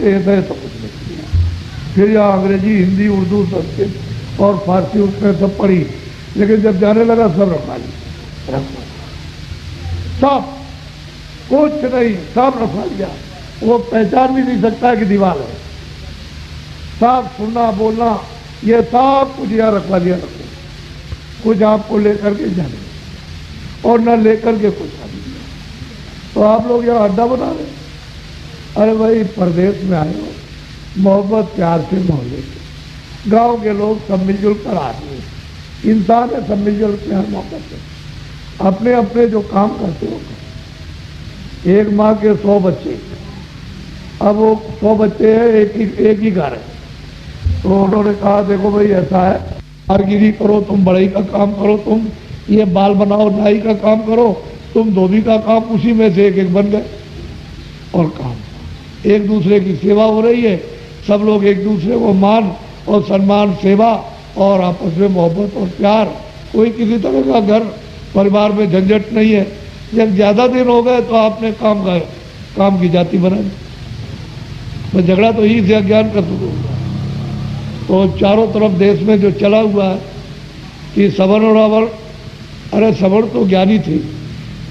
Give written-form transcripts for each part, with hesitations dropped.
तेज है तो कुछ नहीं किया। फिर यहाँ अंग्रेजी, हिंदी, उर्दू, संस्कृत और फारसी उसने सब पढ़ी, लेकिन जब जाने लगा सब रखवा लिया, सब कुछ नहीं, सब रखवा लिया। वो पहचान भी नहीं सकता है कि दीवार है। सब सुनना बोलना ये सब कुछ यहाँ रखवा लिया, कुछ आपको लेकर के जाने और न लेकर के कुछ आ दिया। तो आप लोग यहाँ अड्डा बना रहे। अरे भाई परदेश में आए हो, मोहब्बत प्यार से मोहल्ले के गांव के लोग सब मिलजुल कर आदमी इंसान है, सब मिलजुल प्यार मोहब्बत से अपने अपने जो काम करते हो। एक माँ के 100 बच्चे, अब वो 100 बच्चे हैं, एक ही घर है। तो उन्होंने कहा देखो भाई ऐसा है, कारगिरी करो तुम, बढ़ई का काम करो तुम, ये बाल बनाओ नाई का काम करो तुम, धोबी का काम, उसी में से एक एक बन गए। और काम एक दूसरे की सेवा हो रही है, सब लोग एक दूसरे को मान और सम्मान, सेवा और आपस में मोहब्बत और प्यार। कोई किसी तरह का घर परिवार में झंझट नहीं है। जब ज़्यादा दिन हो गए तो आपने काम की जाति बना दी, तो झगड़ा तो यही से अज्ञान का शुरू हुआ। तो चारों तरफ देश में जो चला हुआ है कि सवर्ण और अवर्ण, अरे सवर्ण तो ज्ञानी थे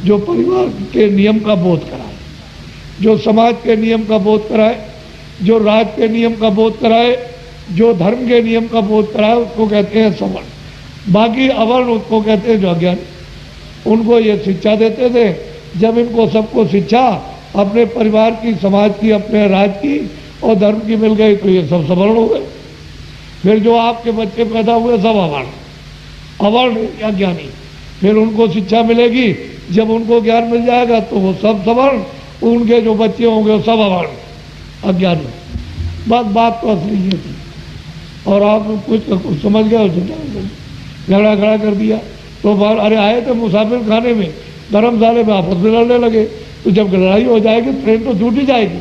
जो परिवार के नियम का बोध कराए, जो समाज के नियम का बोध कराए, जो राज के नियम का बोध कराए, जो धर्म के नियम का बोध कराए, उसको कहते हैं सवर्ण। बाकी अवर्ण उसको कहते हैं जो अज्ञानी। उनको ये शिक्षा देते थे। जब इनको सबको शिक्षा अपने परिवार की, समाज की, अपने राज्य की और धर्म की मिल गई तो ये सब सवर्ण हो गए। फिर जो आपके बच्चे पैदा हुए सब अवर्ण या ज्ञानी। फिर उनको शिक्षा मिलेगी, जब उनको ज्ञान मिल जाएगा तो वो सब सवर्ण, उनके जो बच्चे होंगे वो सब अवर्ण अज्ञानी। बस बात तो असली ये थी। और आप कुछ समझ गए, झगड़ा खड़ा कर दिया। तो बाहर अरे आए थे मुसाफिर खाने में, धर्मशाले में आपस में लड़ने लगे। तो जब लड़ाई हो जाएगी ट्रेन तो छूट ही जाएगी,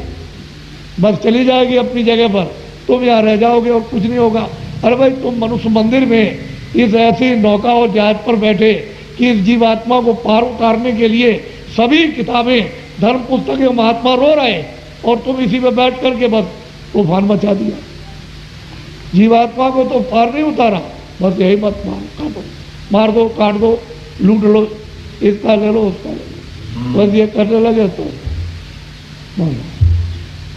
बस चली जाएगी अपनी जगह पर, तुम यहाँ रह जाओगे और कुछ नहीं होगा। अरे भाई तुम मनुष्य मंदिर में इस ऐसी नौका और जहाज पर बैठे कि इस जीवात्मा को पार उतारने के लिए सभी किताबें, धर्म पुस्तकें, महात्मा रो रहे हैं और तुम इसी में बैठ करके बस तूफान मचा दिया। जीवात्मा को तो पार नहीं उतारा, बस यही मत मार दो, काट दो, लूट लो, इसका ले लो, उसका ले लो, बस ये करने लगे। तो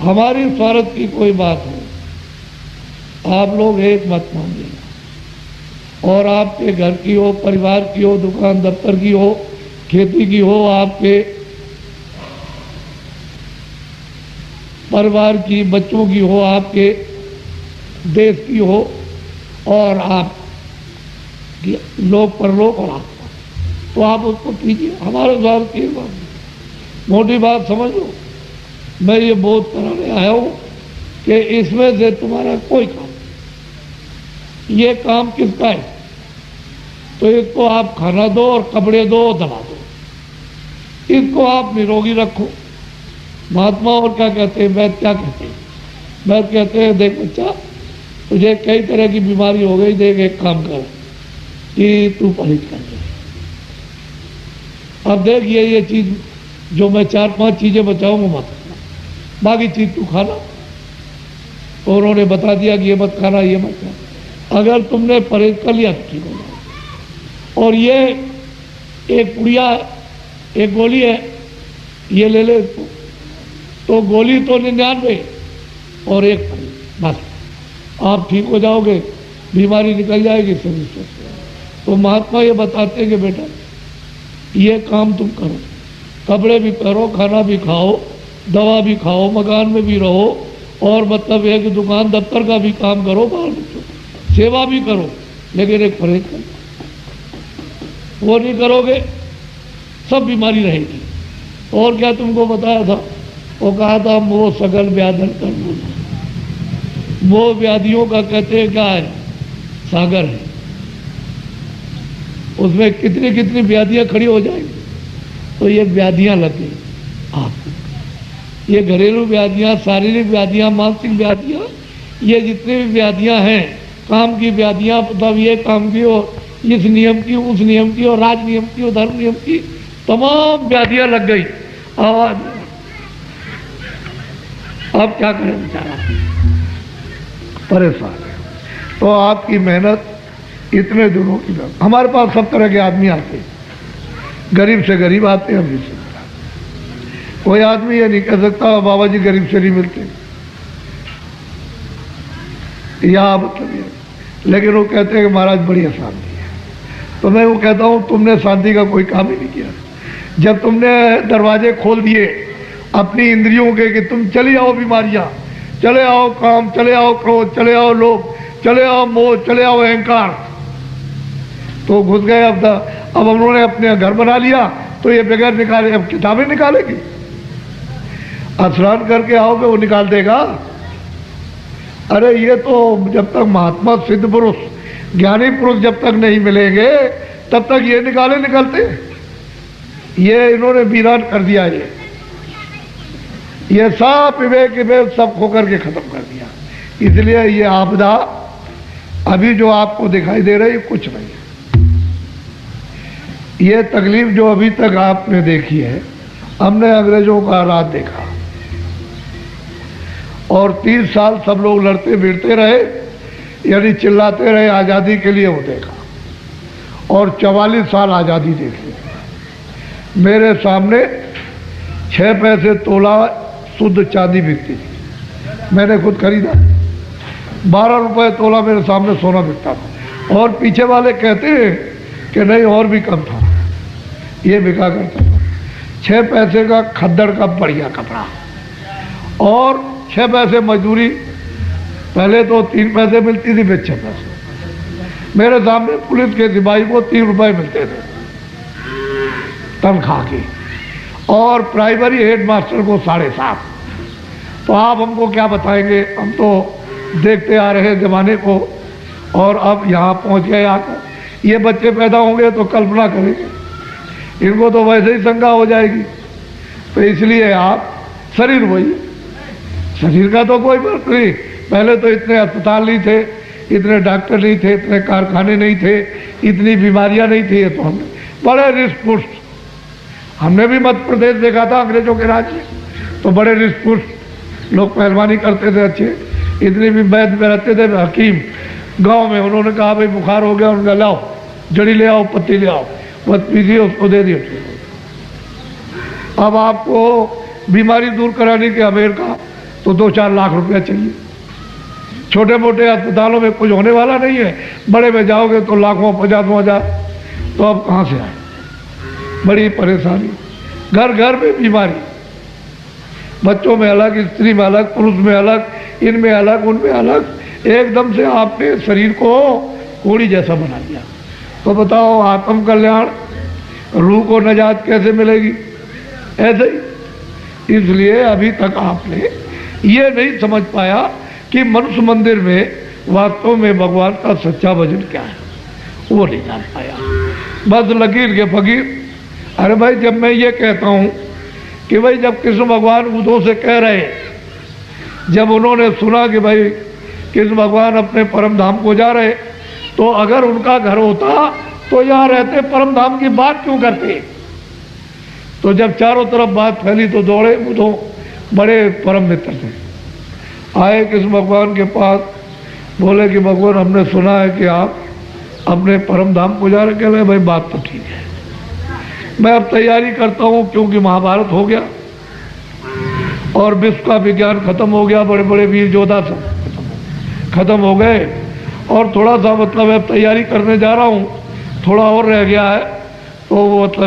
हमारी स्वार्थ की कोई बात हो, आप लोग एक मत मानिएगा। और आपके घर की हो, परिवार की हो, दुकान दफ्तर की हो, खेती की हो, आपके परिवार की, बच्चों की हो, आपके देश की हो, और आप लोक परलोक और आत्मा, तो आप उसको कीजिए। हमारे स्वार्थ की बात, मोटी बात समझ लो। मैं ये बोध कराने आया हूं कि इसमें से तुम्हारा कोई काम, ये काम किसका है? तो इसको आप खाना दो और कपड़े दो और दवा दो, इसको आप निरोगी रखो। महात्मा और क्या कहते हैं, वैद्य क्या कहते हैं? वैद्य कहते हैं देख बच्चा, तुझे कई तरह की बीमारी हो गई, देख एक काम कर कि तू परहेज कर ले। अब देख ये चीज जो मैं 4-5 चीजें बताऊंगा मत खाना, बाकी चीज तू खाना। तो उन्होंने बता दिया कि ये मत खाना, ये मत खाना। अगर तुमने परहेज कर लिया तो ठीक हो जाए। और ये एक पुड़िया, एक गोली है, ये ले ले इसको, तो गोली तो 99 और एक बस, आप ठीक हो जाओगे, बीमारी निकल जाएगी, सभी स्वस्थ। तो महात्मा ये बताते हैं कि बेटा ये काम तुम करो, कपड़े भी पहनो, खाना भी खाओ, दवा भी खाओ, मकान में भी रहो, और मतलब है कि दुकान दफ्तर का भी काम करो, बाल बच्चों सेवा भी करो, लेकिन एक परहेज करो। वो नहीं करोगे सब बीमारी रहेगी। और क्या तुमको बताया था? वो कहा था मोह सगल व्याधन कर दो। मोह व्याधियों का कहते हैं क्या है? सागर है। उसमें कितनी कितनी व्याधियां खड़ी हो जाएंगी। तो ये व्याधियां लग गई आपको, ये घरेलू व्याधियां, शारीरिक व्याधियां, मानसिक व्याधियां, ये जितनी भी व्याधियां हैं, काम की व्याधियां, मतलब ये काम की और इस नियम की, उस नियम की, और राज नियम की और धर्म नियम की, तमाम व्याधियां लग गई। आवाज अब क्या करें बेचारा, परेशान है। तो आपकी मेहनत इतने दिनों की मेहनत, हमारे पास सब तरह के आदमी आते हैं, गरीब से गरीब आते हैं, अमीर से। कोई आदमी ये नहीं कह सकता बाबा जी गरीब से नहीं मिलते, यह मतलब ये। लेकिन वो कहते हैं कि महाराज बड़ी शांति है। तो मैं वो कहता हूँ तुमने शांति का कोई काम ही नहीं किया। जब तुमने दरवाजे खोल दिए अपनी इंद्रियों के कि तुम चले आओ बीमारियां, चले आओ काम, चले आओ क्रोध, चले आओ लोभ, चले आओ मोह, चले आओ अहंकार, तो घुस गए। अब उन्होंने अपने घर बना लिया तो ये बगैर निकाले अब किताबें निकालेगी। स्नान करके आओगे वो निकाल देगा। अरे ये तो जब तक महात्मा सिद्ध पुरुष ज्ञानी पुरुष जब तक नहीं मिलेंगे तब तक ये निकलते। ये इन्होंने वीरान कर दिया, ये सब विवेक सब खो करके खत्म कर दिया। इसलिए ये आपदा अभी जो आपको दिखाई दे रही कुछ नहीं है। ये तकलीफ जो अभी तक आपने देखी है, हमने अंग्रेजों का राज देखा और 30 साल सब लोग लड़ते भिड़ते रहे, यानी चिल्लाते रहे आज़ादी के लिए, वो देखा। और 44 साल आज़ादी देखी। मेरे सामने 6 पैसे तोला शुद्ध चांदी बिकती थी, मैंने खुद खरीदा। 12 रुपए तोला मेरे सामने सोना बिकता था। और पीछे वाले कहते हैं कि नहीं और भी कम था, ये बिका करता था। 6 पैसे का खद्दड़ का बढ़िया कपड़ा और 6 पैसे मजदूरी। पहले तो 3 पैसे मिलती थी, फिर 6 पैसे। मेरे सामने पुलिस के सिपाही को 3 रुपए मिलते थे तनख्वाह की, और प्राइमरी हेड मास्टर को 7.5। तो आप हमको क्या बताएंगे? हम तो देखते आ रहे ज़माने को और अब यहाँ पहुँच गए आकर। ये बच्चे पैदा होंगे तो कल्पना करेंगे, इनको तो वैसे ही शंका हो जाएगी। तो इसलिए आप शरीर वही, शरीर का तो कोई फर्क नहीं। पहले तो इतने अस्पताल नहीं थे, इतने डॉक्टर नहीं थे, इतने कारखाने नहीं थे, इतनी बीमारियां नहीं थी। तो हमने बड़े रिस्क, हमने भी मध्य प्रदेश देखा था अंग्रेजों के राज में, तो बड़े रिस्क लोग पहलवानी करते थे अच्छे। इतनी भी वैद्य में रहते थे हकीम गांव में, उन्होंने कहा भाई बुखार हो गया, उनका लाओ जड़ी ले आओ, पत्ती ले आओ, बस पीजिए, उसको दे दिए। अब आपको बीमारी दूर कराने के अमेरिका तो 2-4 लाख रुपया चाहिए। छोटे मोटे अस्पतालों में कुछ होने वाला नहीं है, बड़े में जाओगे तो लाखों 50 हजार। तो अब कहाँ से आए? बड़ी परेशानी, घर घर में बीमारी, बच्चों में अलग, स्त्री में अलग, पुरुष में अलग, इनमें अलग, उनमें अलग। एकदम से आपने शरीर को कोड़ी जैसा बना दिया। तो बताओ आत्म कल्याण, रूह को नजात कैसे मिलेगी? ऐसे ही। इसलिए अभी तक आपने ये नहीं समझ पाया कि मनुष्य मंदिर में वास्तव में भगवान का सच्चा भजन क्या है, वो नहीं जान पाया। बस लकीर के फकीर। अरे भाई, जब मैं ये कहता हूं कि भाई जब कृष्ण भगवान उद्धव से कह रहे, जब उन्होंने सुना कि भाई कृष्ण भगवान अपने परम धाम को जा रहे, तो अगर उनका घर होता तो यहाँ रहते, परम धाम की बात क्यों करते? तो जब चारों तरफ बात फैली तो दौड़े, उद्धव बड़े परम मित्र थे, आए कृष्ण भगवान के पास, बोले कि भगवान हमने सुना है कि आप अपने परम धाम को जा रहे। कह रहे भाई बात तो ठीक है, मैं अब तैयारी करता हूँ, क्योंकि महाभारत हो गया और विश्व का विज्ञान खत्म हो गया, बड़े बड़े वीर योद्धा सब खत्म हो गए, और थोड़ा सा मतलब अब तैयारी करने जा रहा हूँ, थोड़ा और रह गया है। तो वो मतलब